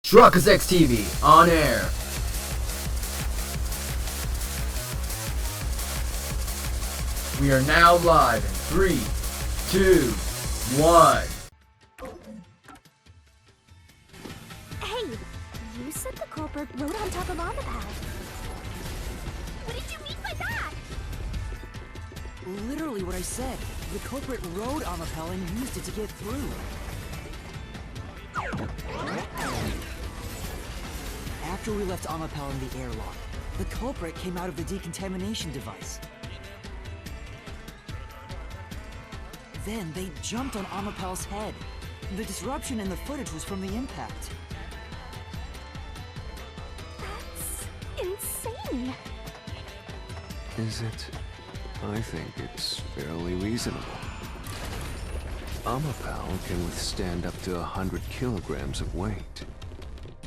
Truckers X TV on air. We are now live in 3, 2, 1. Hey, you said the culprit rode on top of Omapal. What did you mean by that? Literally what I said. The culprit rode Omapal and used it to get through. After we left Omapal in the airlock, the culprit came out of the decontamination device. Then they jumped on Omapal's head. The disruption in the footage was from the impact. That's insane. Is it? I think it's fairly reasonable. Omapal can withstand up to 100 kilograms of weight.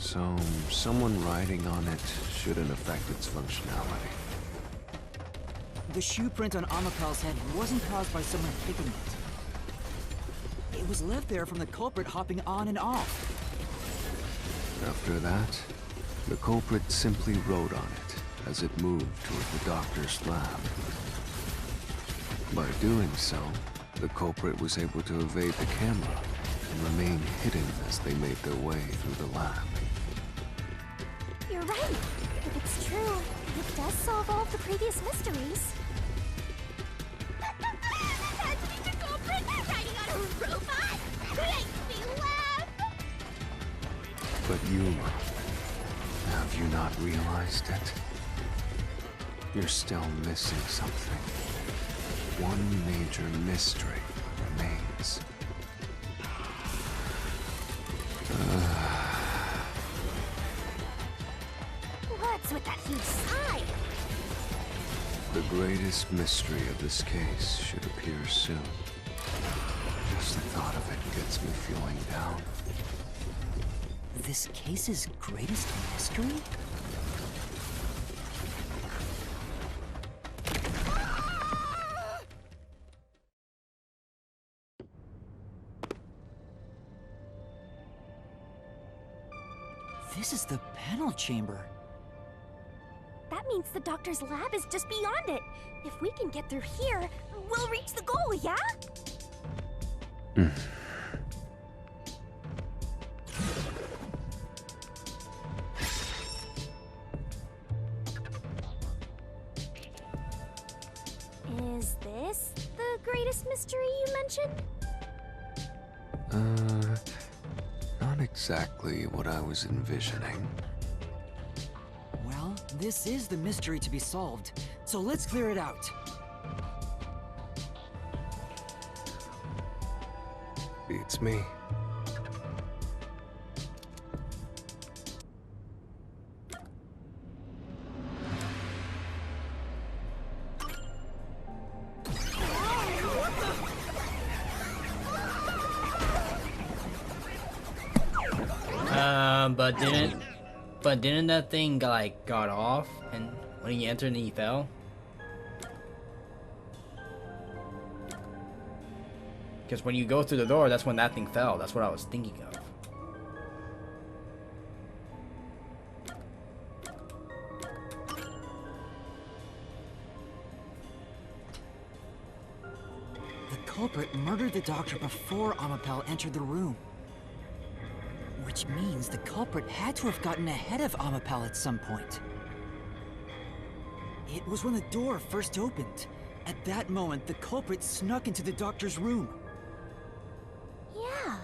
So, someone riding on it shouldn't affect its functionality. The shoe print on Omapal's head wasn't caused by someone picking it. It was left there from the culprit hopping on and off. After that, the culprit simply rode on it as it moved toward the doctor's lab. By doing so, the culprit was able to evade the camera and remain hidden as they made their way through the lab. You're right. If it's true, it does solve all of the previous mysteries. Imagining the culprit riding on a robot makes me laugh. But you... have you not realized it? You're still missing something. One major mystery remains. What's with that huge sigh? The greatest mystery of this case should appear soon. Just the thought of it gets me feeling down. This case's greatest mystery? This is the panel chamber. That means the doctor's lab is just beyond it. If we can get through here, we'll reach the goal, yeah? Is this the greatest mystery you mentioned? Not exactly what I was envisioning. Well, this is the mystery to be solved, so let's clear it out. Beats me. But didn't that thing got off and when he entered and he fell? Because when you go through the door, that's when that thing fell. That's what I was thinking of. The culprit murdered the doctor before Omapal entered the room. Which means the culprit had to have gotten ahead of Omapal at some point. It was when the door first opened. At that moment, the culprit snuck into the doctor's room. Yeah,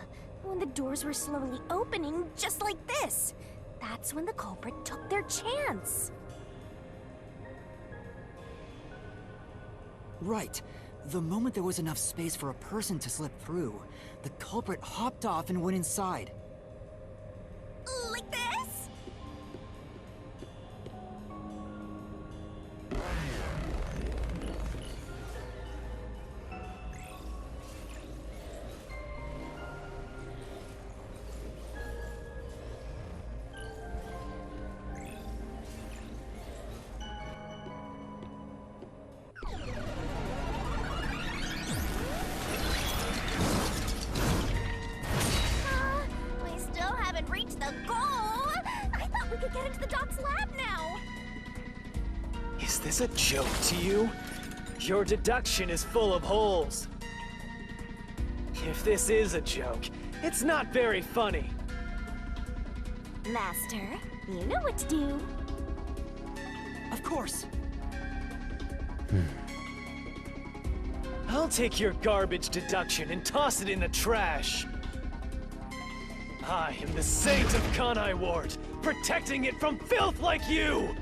when the doors were slowly opening, just like this. That's when the culprit took their chance. Right. The moment there was enough space for a person to slip through, the culprit hopped off and went inside. Like this? could get into the doc's lab now! Is this a joke to you? Your deduction is full of holes. If this is a joke, it's not very funny. Master, you know what to do. Of course. I'll take your garbage deduction and toss it in the trash. I am the Saint of Kanai Ward, protecting it from filth like you!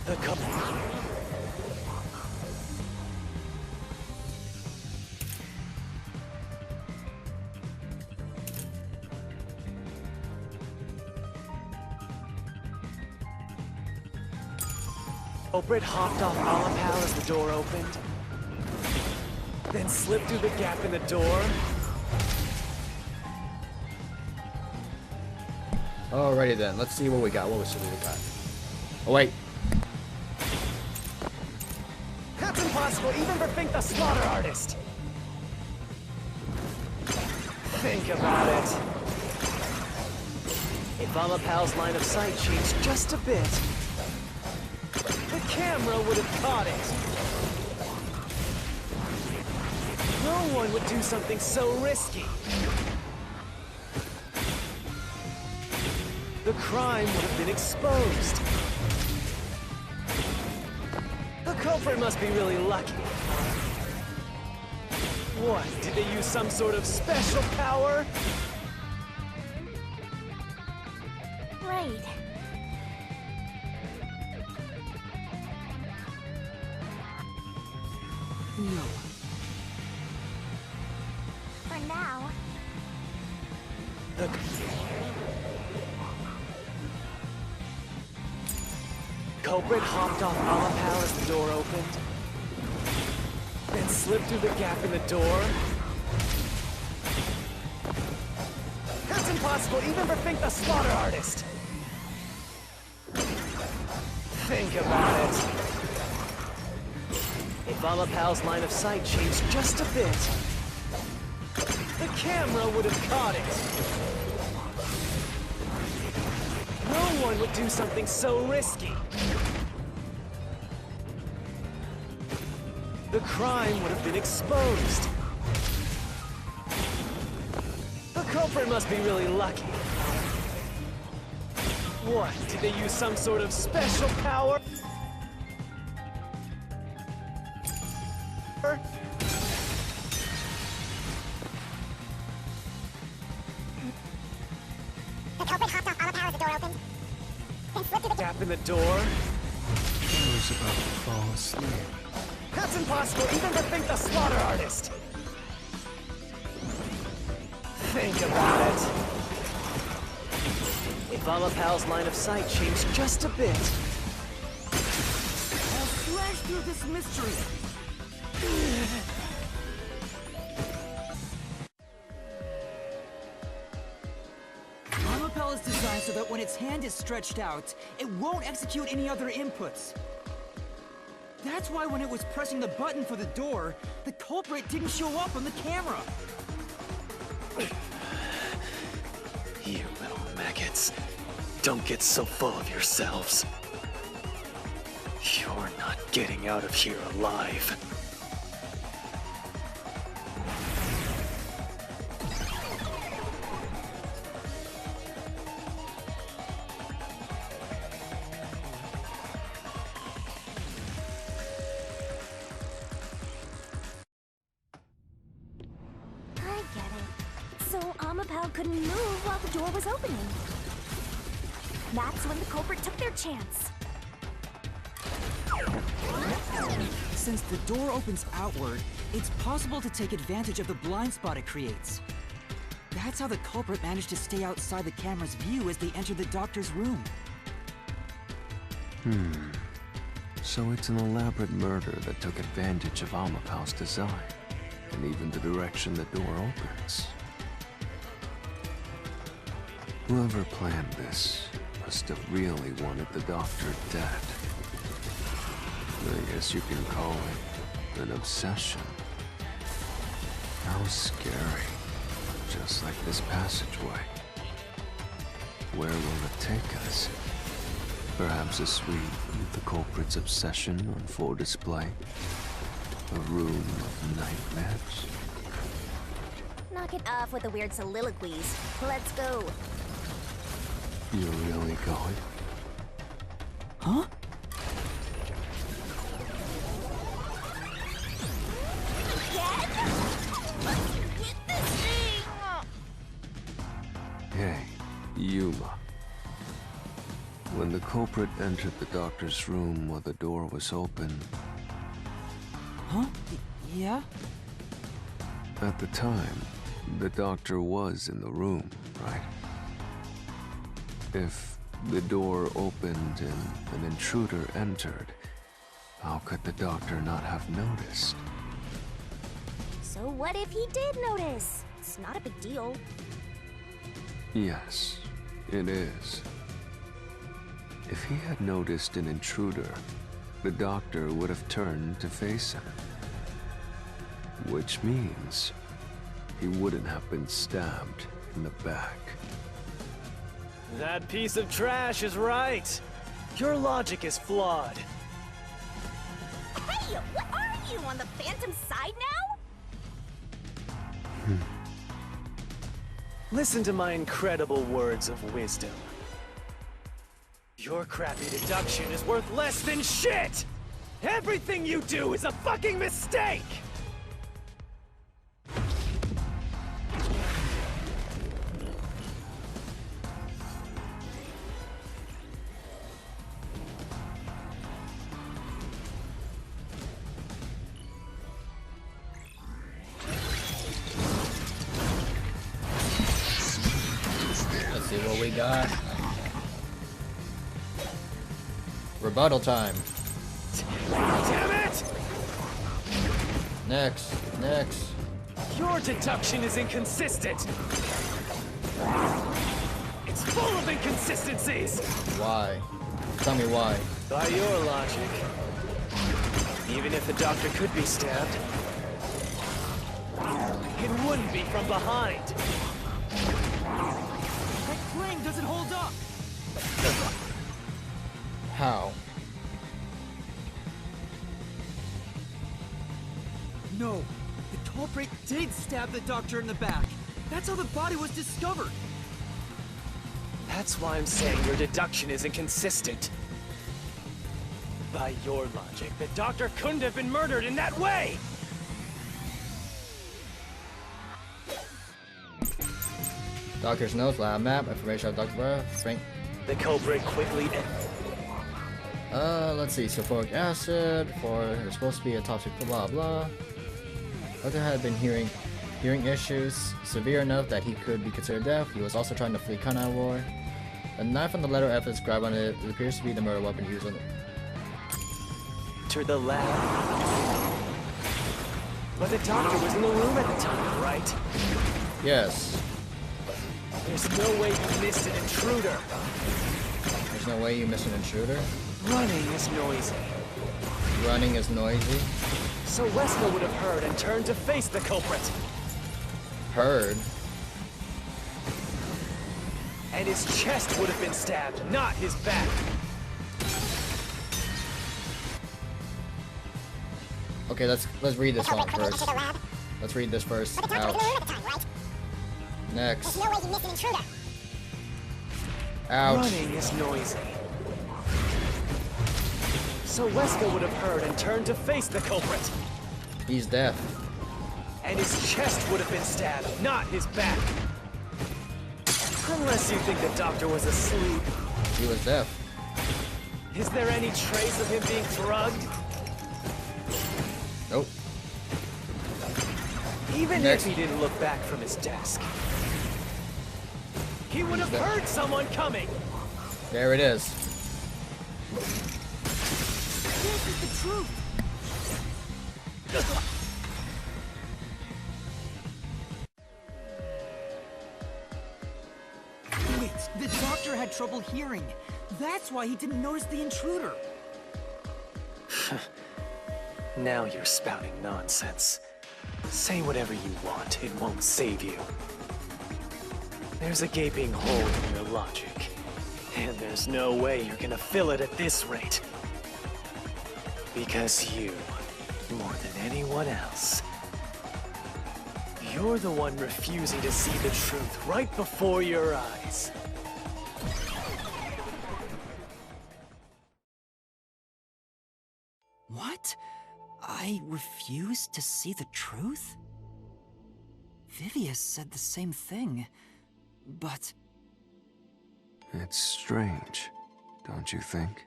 The Culprit hopped off Alapal as the door opened, then slipped through the gap in the door. Alrighty then, let's see what we got. What we got? Oh wait. That's impossible, even for Fink the Slaughter Artist! Think about it. If Alapal's line of sight changed just a bit, the camera would have caught it. No one would do something so risky. The crime would have been exposed. The culprit must be really lucky. What, did they use some sort of special power? Right. No. For now. The culprit hopped off Alapal as the door opened, then slipped through the gap in the door. That's impossible, even for Fink the Slaughter Artist! Think about it. If Alapal's line of sight changed just a bit, the camera would have caught it. No one would do something so risky. The crime would have been exposed. The culprit must be really lucky. What, did they use some sort of special power? The culprit hopped off Alapal as the door opened, then slipped through the Gap in the door. I was about to fall asleep. That's impossible, even for Fink the Slaughter Artist! Think about it. If Alapal's line of sight changed just a bit, I'll slash through this mystery. Amapel is designed so that when its hand is stretched out, it won't execute any other inputs. That's why when it was pressing the button for the door, the culprit didn't show up on the camera. you little maggots, don't get so full of yourselves. You're not getting out of here alive. I get it. So Amapal couldn't move while the door was opening. That's when the culprit took their chance. Since the door opens outward, it's possible to take advantage of the blind spot it creates. That's how the culprit managed to stay outside the camera's view as they entered the doctor's room. So it's an elaborate murder that took advantage of Amapal's design, and even the direction the door opens. Whoever planned this must have really wanted the doctor dead. I guess you can call it an obsession. How scary. Just like this passageway. Where will it take us? Perhaps a suite with the culprit's obsession on full display? A room of nightmares? Knock it off with the weird soliloquies. Let's go. You're really going? Huh? Again? Let's get this thing! Hey, Yuma. When the culprit entered the doctor's room while the door was open, Huh? Yeah? at the time, the doctor was in the room, right? If the door opened and an intruder entered, how could the doctor not have noticed? So what if he did notice? It's not a big deal. Yes, it is. If he had noticed an intruder, the doctor would have turned to face him. Which means he wouldn't have been stabbed in the back. That piece of trash is right. Your logic is flawed. Hey, what are you, on the Phantom side now? Listen to my incredible words of wisdom. Your crappy deduction is worth less than shit! Everything you do is a fucking mistake! Let's see what we got. Rebuttal time. Damn it! Next. Your deduction is inconsistent! It's full of inconsistencies! Why? Tell me why. By your logic, even if the doctor could be stabbed, it wouldn't be from behind. That claim doesn't hold up! How? No, the culprit did stab the doctor in the back. That's how the body was discovered. That's why I'm saying your deduction is inconsistent. By your logic, the doctor couldn't have been murdered in that way! Doctor's notes, lab map, information of Dr. Frank. The culprit quickly... Let's see, sulfuric acid, there's supposed to be a toxic blah blah. Doctor had been hearing issues, severe enough that he could be considered deaf. He was also trying to flee Kunai War. A knife on the letter F is grabbed on it. It appears to be the murder weapon used on it. To the lab. But the doctor was in the room at the time, right? Yes. There's no way you missed an intruder. There's no way you missed an intruder. Running is noisy. Running is noisy. So Wesker would have heard and turned to face the culprit. Heard. And his chest would have been stabbed, not his back. Okay, let's read this one first. Let's read this first. Ouch. Next. There's no way you missed an intruder. Ouch. Running is noisy. So Wesker would have heard and turned to face the culprit. He's deaf. And his chest would have been stabbed, not his back. Unless you think the doctor was asleep. He was deaf. Is there any trace of him being drugged? Nope. Even Next. if he didn't look back from his desk, he would have deaf. heard someone coming. There it is. This is the truth! Wait, the doctor had trouble hearing. That's why he didn't notice the intruder. Now you're spouting nonsense. Say whatever you want, it won't save you. There's a gaping hole in your logic, and there's no way you're gonna fill it at this rate. Because you, more than anyone else, you're the one refusing to see the truth right before your eyes. What? I refuse to see the truth? Vivius said the same thing, but... It's strange, don't you think?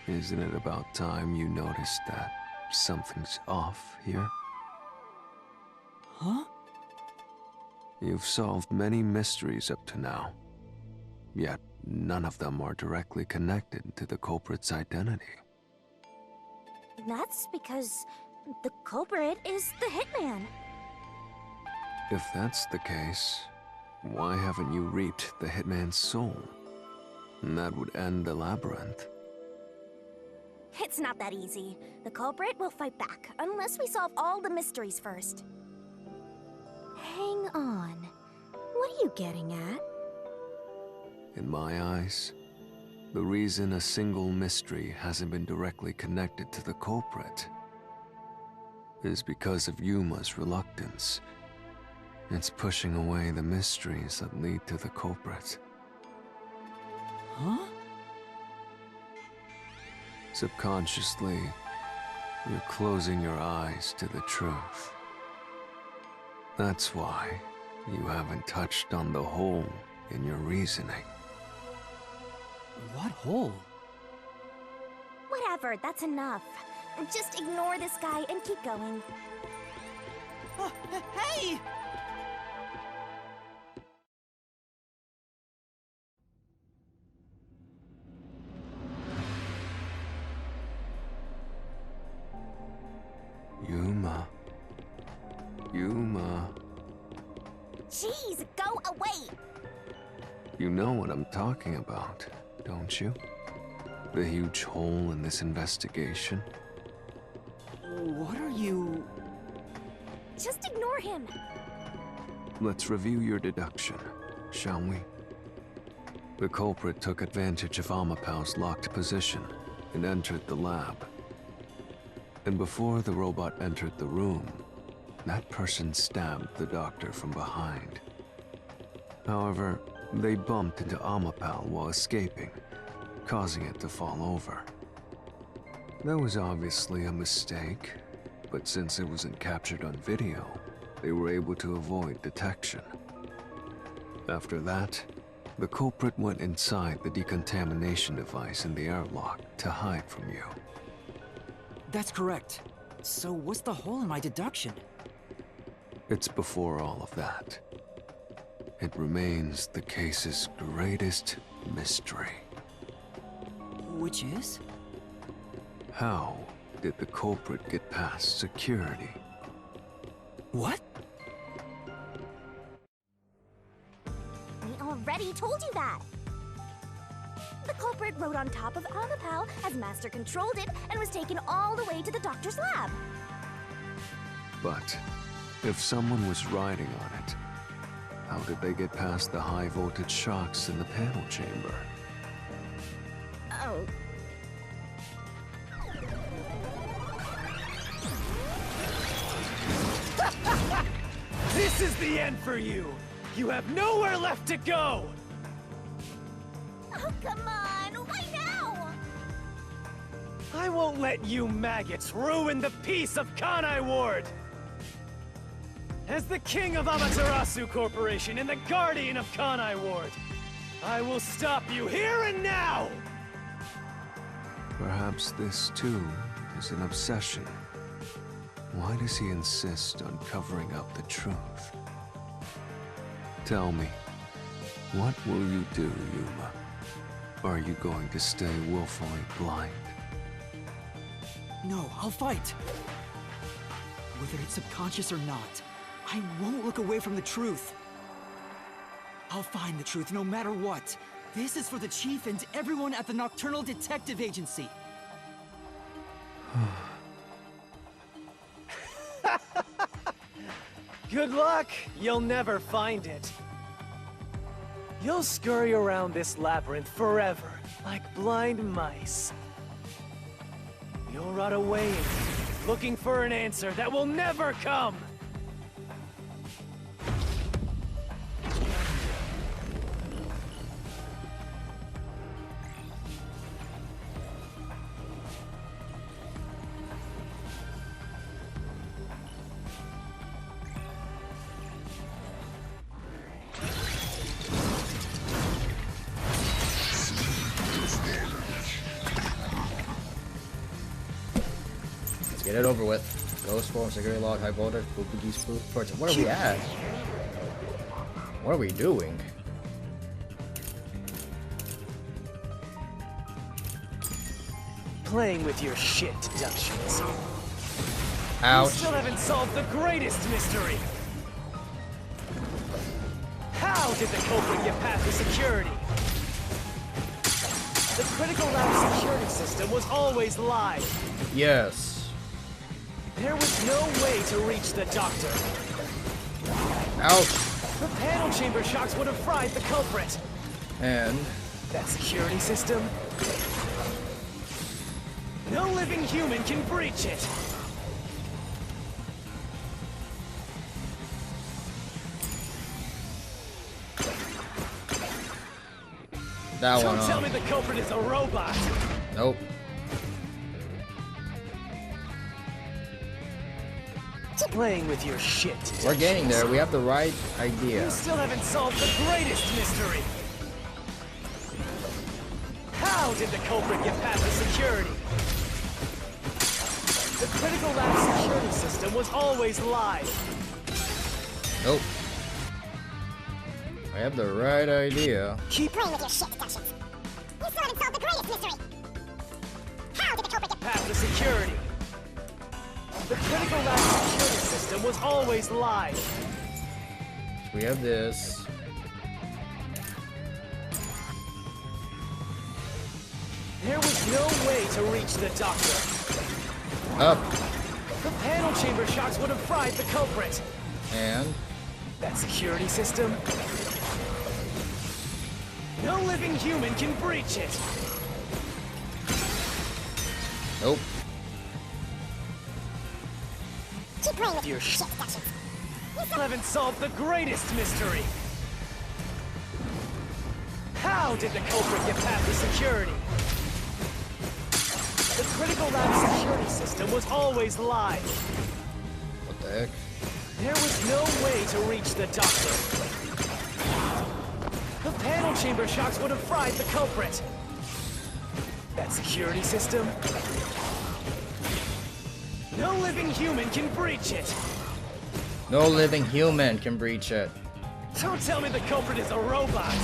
Isn't it about time you noticed that something's off here? Huh? You've solved many mysteries up to now, yet none of them are directly connected to the culprit's identity. That's because the culprit is the hitman. If that's the case, why haven't you reaped the hitman's soul? That would end the labyrinth. It's not that easy. The culprit will fight back, unless we solve all the mysteries first. Hang on. What are you getting at? In my eyes, the reason a single mystery hasn't been directly connected to the culprit is because of Yuma's reluctance. It's pushing away the mysteries that lead to the culprit. Huh? Subconsciously, you're closing your eyes to the truth. That's why you haven't touched on the hole in your reasoning. What hole? Whatever, that's enough. Just ignore this guy and keep going. Hey! Yuma. Jeez, go away! You know what I'm talking about, don't you? The huge hole in this investigation? What are you... Just ignore him. Let's review your deduction, shall we? The culprit took advantage of Amapau's locked position and entered the lab. And before the robot entered the room, that person stabbed the doctor from behind. However, they bumped into Amapau while escaping, causing it to fall over. That was obviously a mistake, but since it wasn't captured on video, they were able to avoid detection. After that, the culprit went inside the decontamination device in the airlock to hide from you. That's correct. So what's the hole in my deduction? It's before all of that. It remains the case's greatest mystery. Which is? How did the culprit get past security? What? We already told you that. The culprit rode on top of Amapau as Master controlled it and was taken all the way to the doctor's lab. But if someone was riding on it, how did they get past the high voltage shocks in the panel chamber? Oh. This is the end for you! You have nowhere left to go! Oh, come on! Why now? I won't let you maggots ruin the peace of Kanai Ward! As the king of Amaterasu Corporation and the guardian of Kanai Ward, I will stop you here and now! Perhaps this, too, is an obsession. Why does he insist on covering up the truth? Tell me, what will you do, Yuma? Are you going to stay willfully blind? No, I'll fight. Whether it's subconscious or not, I won't look away from the truth. I'll find the truth no matter what. This is for the Chief and everyone at the Nocturnal Detective Agency. Good luck! You'll never find it. You'll scurry around this labyrinth forever, like blind mice. You'll rot away in it, looking for an answer that will never come! Get it over with. Ghost form, security log, high voltage, boogie spook, torch. What are we at? What are we doing? Playing with your shit deductions. Ouch. You still haven't solved the greatest mystery! How did the culprit get past the security? The critical lab security system was always live. Yes. There was no way to reach the doctor. Ouch. The panel chamber shocks would have fried the culprit. And That security system? No living human can breach it. that Don't one. tell me the culprit is a robot. Nope. Playing with your shit. We're getting there. We have the right You idea. still haven't solved the greatest mystery. How did the culprit get past the security? The critical lab security system was always live. Nope. I have the right idea. Keep Playing with your shit deductions. You still haven't solved the greatest mystery. How did the culprit get past the security. The critical lab security system was always live. We have this. There was no way to reach the doctor. Up. The panel chamber shocks would have fried the culprit. And That security system? No living human can breach it. nope. keep playing with Your shit deductions? You still haven't solved the greatest mystery. How did the culprit get past the security? The critical lab security system was always live. What the heck? There was no way to reach the doctor. The panel chamber shocks would have fried the culprit. That security system? No living human can breach it. No living human can breach it. Don't tell me the culprit is a robot.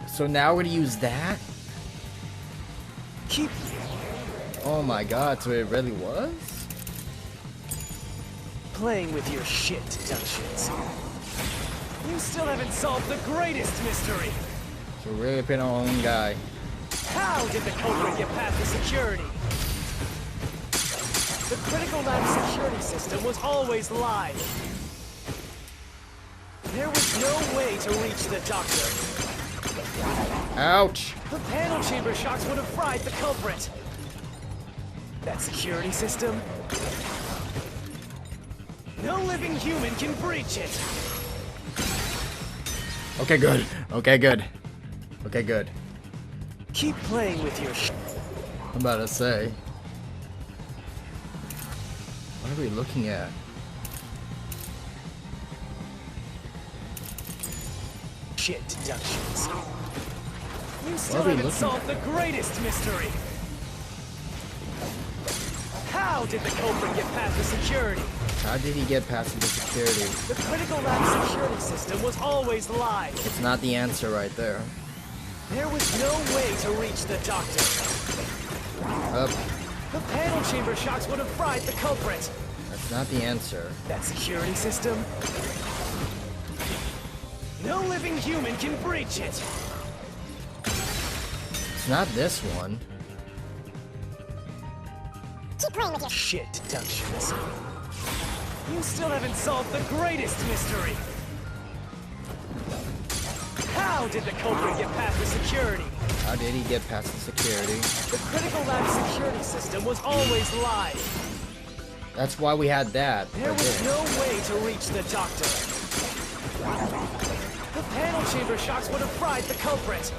So now we're gonna use that? Keep Oh my god, so it really was? playing with your shit deductions. You still haven't solved the greatest mystery. So we're really picking our own guy. How did the culprit get past the security? The critical lab security system was always live. There was no way to reach the doctor. Ouch! The panel chamber shocks would have fried the culprit. That security system? No living human can breach it. Okay, good. Okay, good. Okay, good. Keep playing with your I'm about to say. What are we looking at? shit deductions. You What still are we haven't looking solved the greatest mystery. How did the culprit get past the security? How did he get past the security? The critical lab security system was always live. It's not the answer right there. There was no way to reach the doctor. Up. The panel chamber shocks would have fried the culprit. That's not the answer. That security system? No living human can breach it. It's not this one. Keep playing with your Shit deductions. You still haven't solved the greatest mystery. How did the culprit get past the security? How did he get past the security? The critical lab security system was always live. That's why we had that. There was no way to reach the doctor. The panel chamber shocks would have fried the culprit.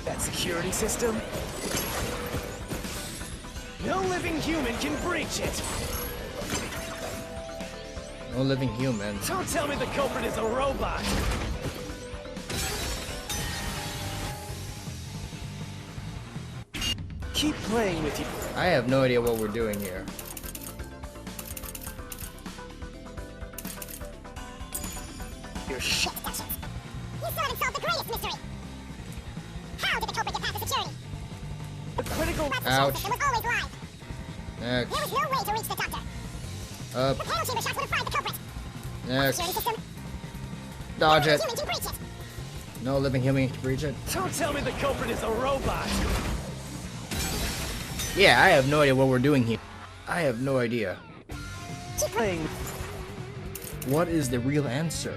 That security system? No living human can breach it. No living human. Don't tell me the culprit is a robot. Keep playing with you. I have no idea what we're doing here. Your shit. You still haven't solved the greatest mystery. How did the culprit get past the security? The critical. Ouch. It was always live. Next. There was no way to reach the doctor. Up. The panel chamber shots would have fried the culprit. Next. Security system. Dodge No it. human can breach it. No living human can breach it. Don't tell me the culprit is a robot. Yeah, I have no idea what we're doing here. I have no idea. Keep playing. What is the real answer?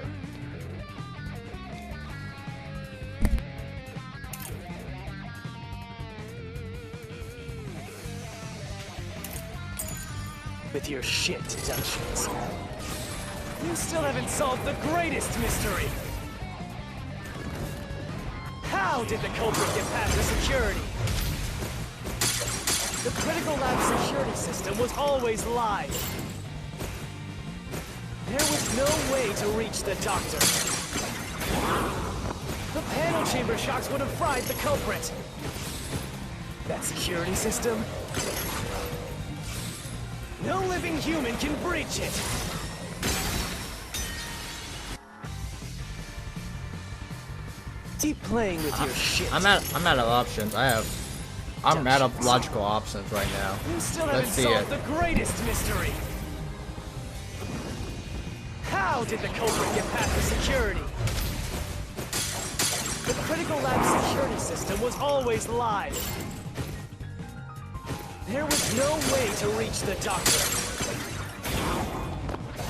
With your shit deductions. You still haven't solved the greatest mystery. How did the culprit get past the security? The critical lab security system was always live. There was no way to reach the doctor. The panel chamber shocks would have fried the culprit. That security system? No living human can breach it. Keep playing with your shit. I'm out of options. I'm out of logical options right now. You still Let's haven't see solved it. the greatest mystery. How did the culprit get past the security? The critical lab security system was always live. There was no way to reach the doctor.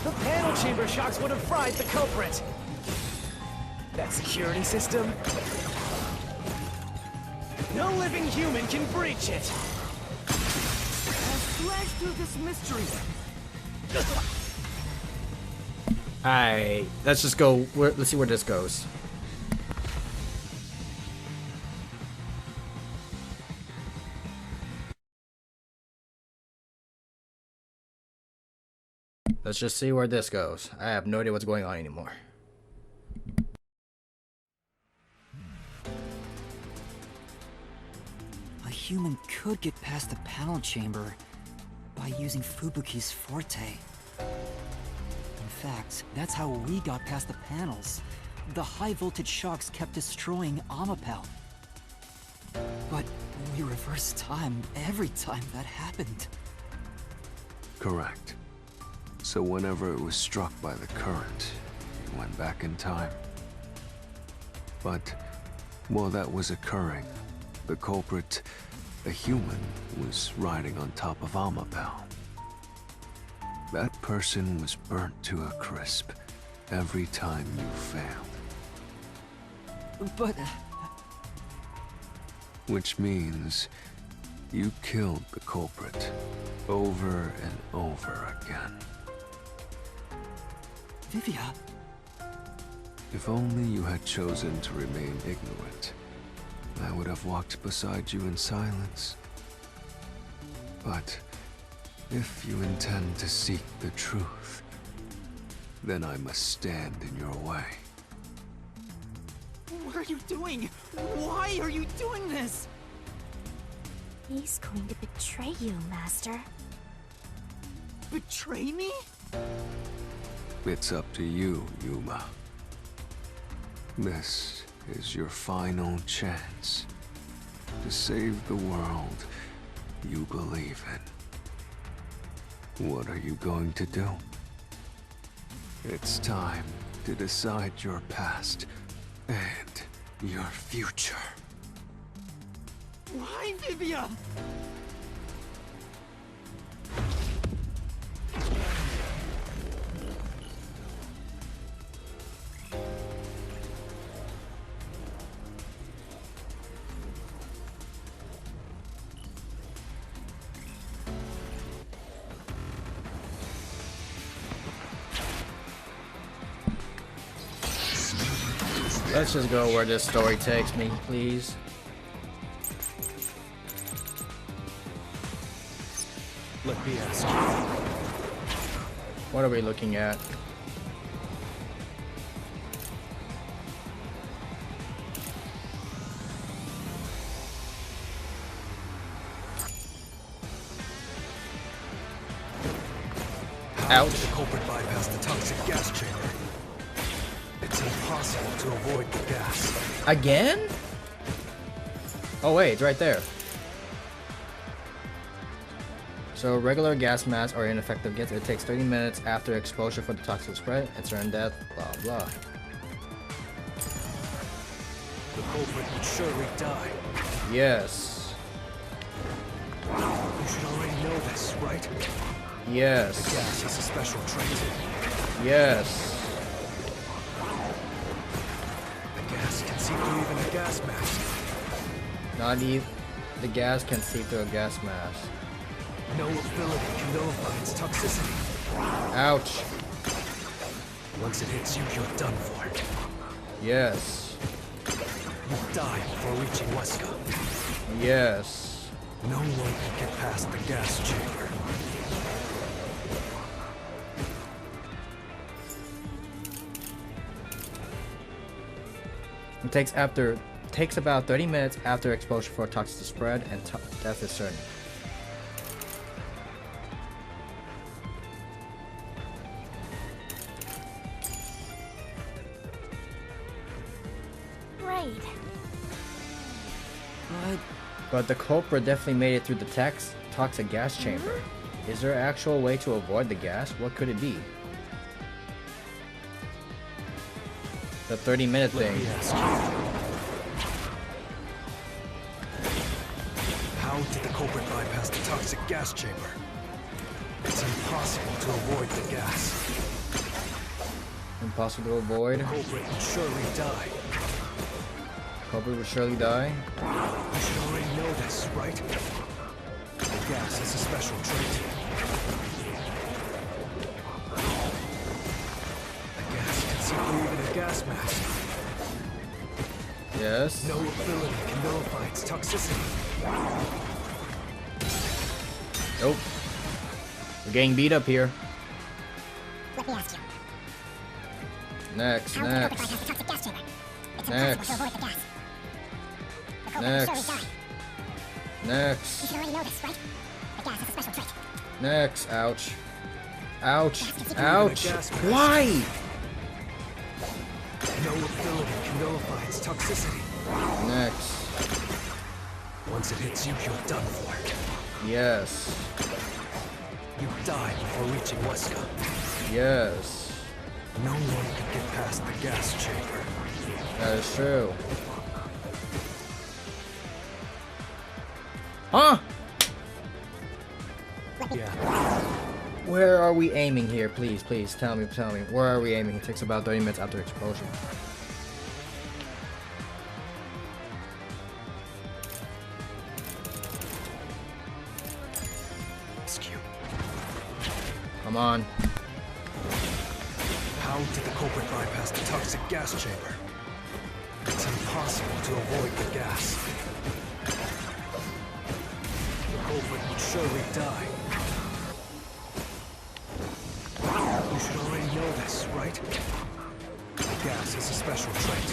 The panel chamber shocks would have fried the culprit. That security system? No living human can breach it. Slash through this mystery. Alright, let's just go. Let's see where this goes. Let's just see where this goes. I have no idea what's going on anymore. A human could get past the panel chamber by using Fubuki's forte. In fact, that's how we got past the panels. The high-voltage shocks kept destroying Amapel. But we reversed time every time that happened. Correct. So whenever it was struck by the current, it went back in time. But while that was occurring, the culprit, a human, was riding on top of Amapel. That person was burnt to a crisp every time you failed. But... Which means you killed the culprit over and over again. Vivia... If only you had chosen to remain ignorant, I would have walked beside you in silence. But if you intend to seek the truth, then I must stand in your way. What are you doing? Why are you doing this? He's going to betray you, Master. Betray me? It's up to you, Yuma. This is your final chance to save the world you believe in. What are you going to do? It's time to decide your past and your future. Why, Vivia? Let's just go where this story takes me, please. Let me ask you. What are we looking at? How did the culprit bypass the toxic gas chamber? It's impossible to avoid the gas. Again? Oh wait, it's right there. So regular gas masks are ineffective. It takes 30 minutes after exposure for the toxic spread and certain death, blah blah. The culprit would surely die. Yes. You should already know this, right? Yes. The gas has a special trait. Yes. The gas can see through even a gas mask. Not even the gas can see through a gas mask. No ability can nullify its toxicity. Ouch. Once it hits you, you're done for. Yes. You die before reaching Weska. Yes. No one can get past the gas chamber. It takes about 30 minutes after exposure for toxic to spread and death is certain. Right. But the culprit definitely made it through the toxic gas chamber. Is there an actual way to avoid the gas? What could it be? The 30-minute thing. Let me ask you. How did the culprit bypass the toxic gas chamber? It's impossible to avoid the gas. Impossible to avoid. The culprit would surely die. Culprit would surely die. You should already know this, right? The gas has a special trait. The gas can see through even a gas mask. Yes. No ability can nullify its toxicity. Nope. We're getting beat up here. Let me ask you. Next, How did the culprit next. bypass the toxic gas chamber? It's Next. impossible to avoid the gas. The culprit Next. will surely die. You Next. should already know this, right? The gas has a special trait. Next. Ouch. Ouch. Even a Ouch. gas mask. Why? No ability can nullify its toxicity. Next. Once it hits you, you're done for. Yes. You die before reaching Weska. Yes. No one can get past the gas chamber. That is true. Huh? Yeah. Where are we aiming here? Please, please, tell me. Where are we aiming? It takes about 30 minutes after explosion. Rescue. Come on. How did the culprit bypass the toxic gas chamber? It's impossible to avoid the gas. The culprit would surely die. You should already know this, right? The gas has a special trait.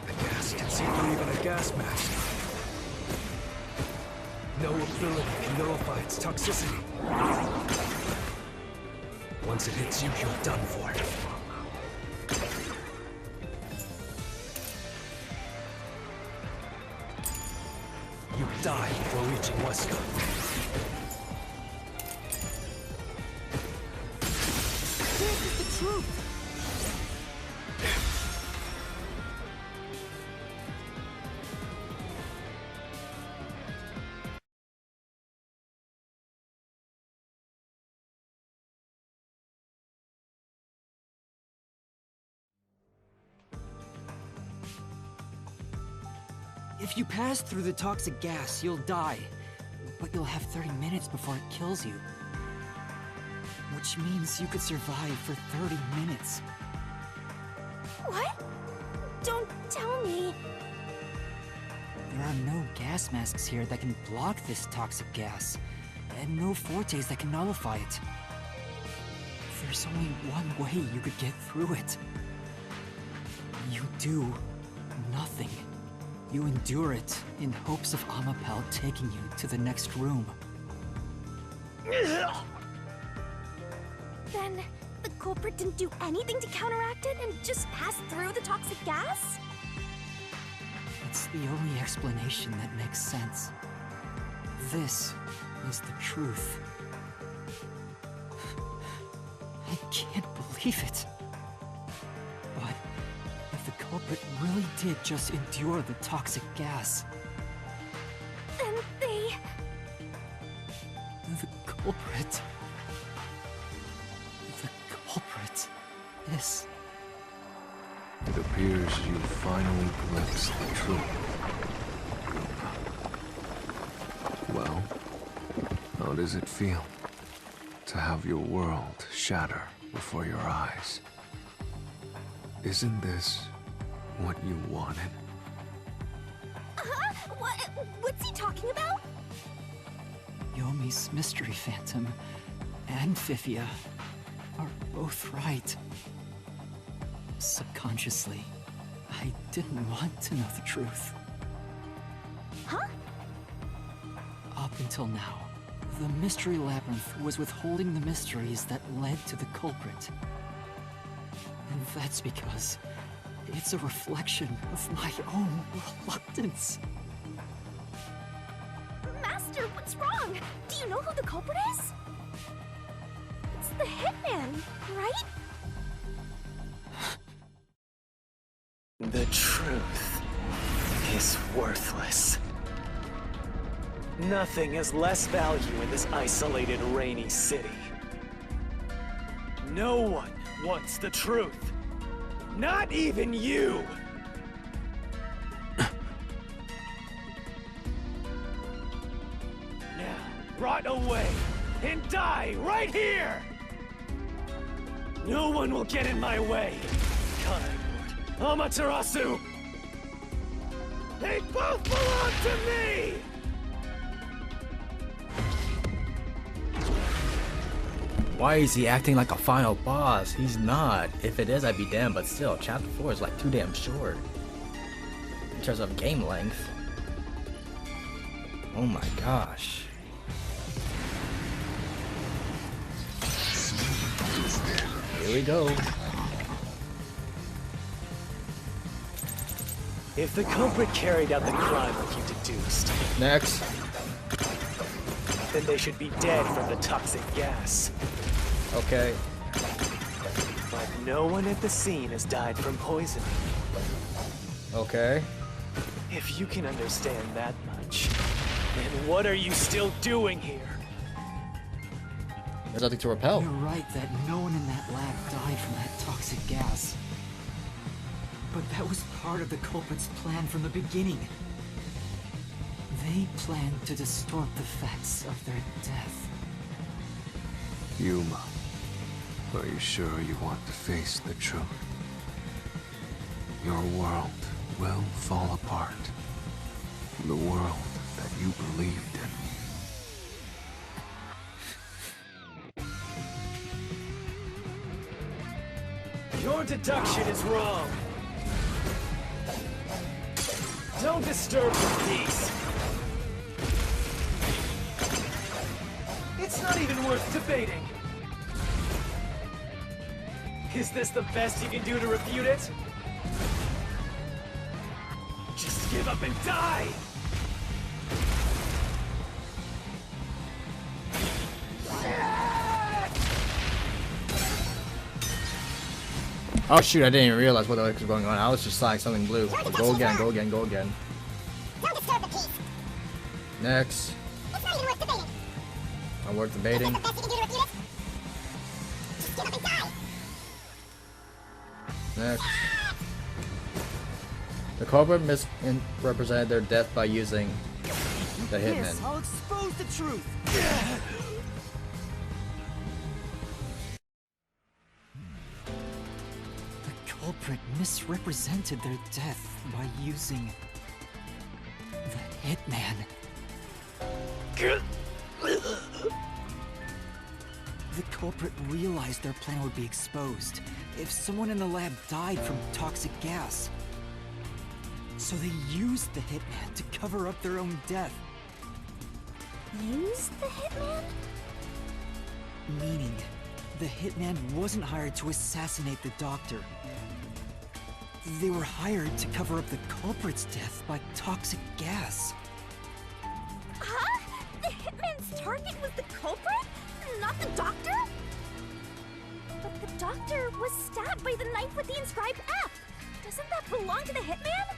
The gas can see through even a gas mask. No ability can nullify its toxicity. Once it hits you, you're done for. You die before reaching Weska. This is the truth! If you pass through the toxic gas, you'll die. But you'll have 30 minutes before it kills you. Which means you could survive for 30 minutes. What? Don't tell me. There are no gas masks here that can block this toxic gas, and no fortes that can nullify it. There's only one way you could get through it. You do nothing. You endure it in hopes of Amapal taking you to the next room. Then the culprit didn't do anything to counteract it and just passed through the toxic gas? It's the only explanation that makes sense. This is the truth. I can't believe it. But if the culprit really did just endure the toxic gas, Then they... the culprit is... It appears you finally glimpsed the truth. Well, how does it feel to have your world shatter before your eyes? Isn't this what you wanted? Huh? What's he talking about? Yomi's Mystery Phantom and Fifia are both right. Subconsciously, I didn't want to know the truth. Huh? Up until now, the Mystery Labyrinth was withholding the mysteries that led to the culprit. And that's because it's a reflection of my own reluctance. Master, what's wrong? Do you know who the culprit is? It's the hitman, right? The truth is worthless. Nothing has less value in this isolated, rainy city. No one wants the truth. Not even you! Now, rot away and die right here! No one will get in my way. Amaterasu! They both belong to me! Why is he acting like a final boss? He's not. If it is, I'd be damned, but still, chapter 4 is like too damn short. In terms of game length. Oh my gosh. Here we go. If the culprit carried out the crime like you deduced, Next. then they should be dead from the toxic gas. Okay. But no one at the scene has died from poisoning. Okay. If you can understand that much, then what are you still doing here? There's nothing to repel. You're right that no one in that lab died from that toxic gas. But that was part of the culprit's plan from the beginning. They planned to distort the facts of their death. Yuma, are you sure you want to face the truth? Your world will fall apart. The world that you believed in. Your deduction is wrong. Don't disturb the peace. It's not even worth debating. Is this the best you can do to refute it? Just give up and die! Oh shoot, I didn't even realize what the heck was going on. I was just like something blue. Go again, go again, go again. Don't disturb the peace. Next. It's not even worth debating. Not worth debating. Best you can do to refute it? Just give up and die. Next. The culprit misrepresented their death by using the hitman. Yes, I'll expose the truth. culprit misrepresented their death by using the hitman. The culprit realized their plan would be exposed if someone in the lab died from toxic gas. So they used the hitman to cover up their own death. Use the hitman? Meaning, the hitman wasn't hired to assassinate the doctor. They were hired to cover up the culprit's death by toxic gas. Huh? The hitman's target was the culprit? Not the doctor? But the doctor was stabbed by the knife with the inscribed F. Doesn't that belong to the hitman?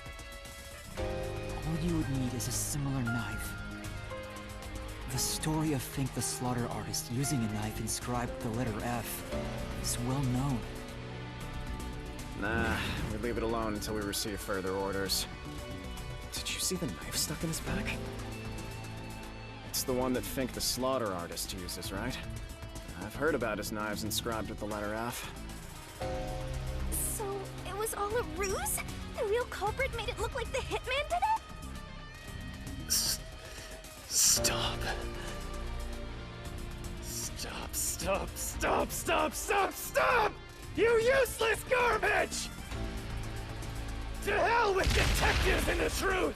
All you would need is a similar knife. The story of Fink the slaughter artist using a knife inscribed with the letter F is well known. Nah, we leave it alone until we receive further orders. Did you see the knife stuck in his back? It's the one that Fink the slaughter artist uses, right? I've heard about his knives inscribed with the letter F. So, it was all a ruse? The real culprit made it look like the hitman did it? Stop. Stop! You useless garbage! To hell with detectives and the truth!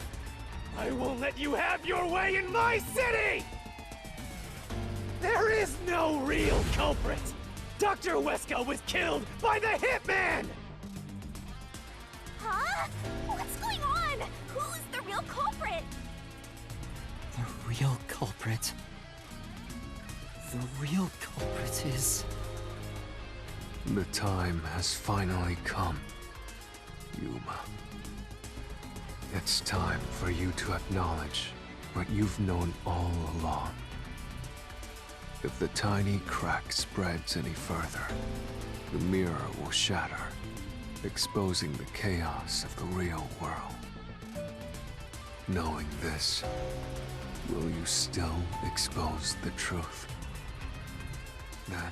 I won't let you have your way in my city! There is no real culprit! Dr. Weska was killed by the hitman! Huh? What's going on? Who's the real culprit? The real culprit. The real culprit is... The time has finally come, Yuma. It's time for you to acknowledge what you've known all along. If the tiny crack spreads any further, the mirror will shatter, exposing the chaos of the real world. Knowing this, will you still expose the truth? Then,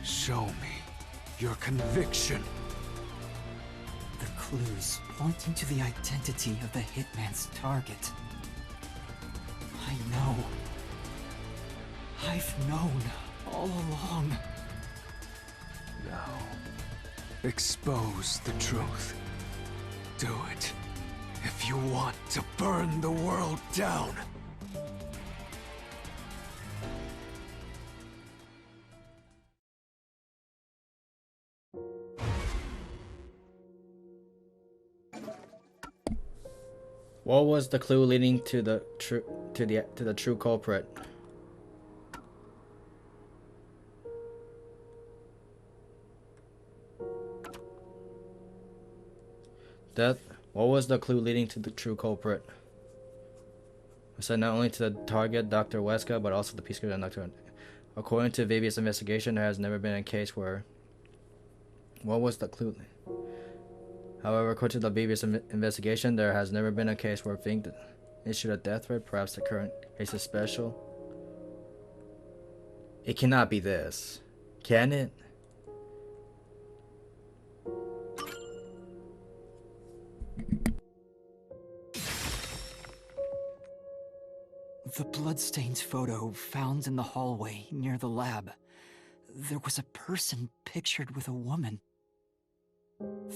show me your conviction. The clues pointing to the identity of the hitman's target. I know. I've known all along. Now, expose the truth. Do it if you want to burn the world down. What was the clue leading to the true culprit? What was the clue leading to the true culprit? I said not only to the target, Dr. Weska, but also the peacekeeper and Dr. According to Vivia's investigation, there has never been a case where... What was the clue? However, according to the Vivia's investigation, there has never been a case where Fink issued a death threat. Perhaps the current case is special. It cannot be this. Can it? The bloodstains photo found in the hallway near the lab. There was a person pictured with a woman.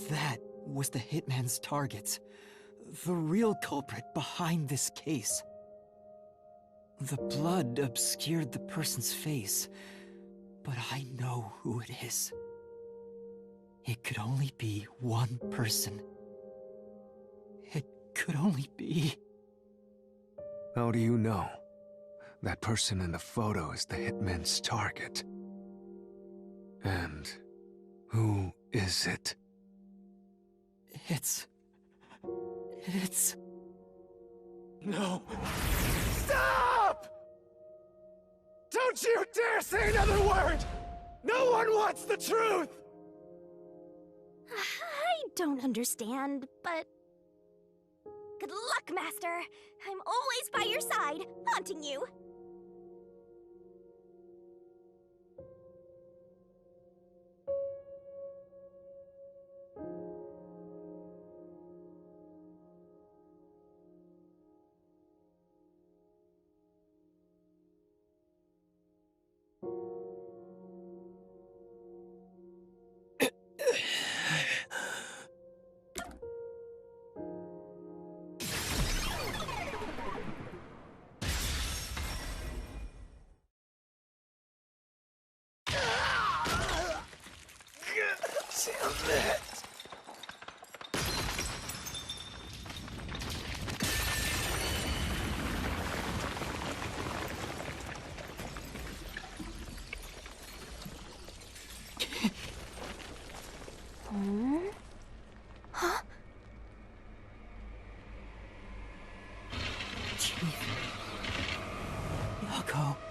That was the hitman's target. The real culprit behind this case. The blood obscured the person's face, but I know who it is. It could only be one person. It could only be... How do you know? That person in the photo is the hitman's target. And who is it? It's... No. Stop! Don't you dare say another word! No one wants the truth! I don't understand, but... Good luck, Master! I'm always by your side, haunting you! Huh? Chief. Yako.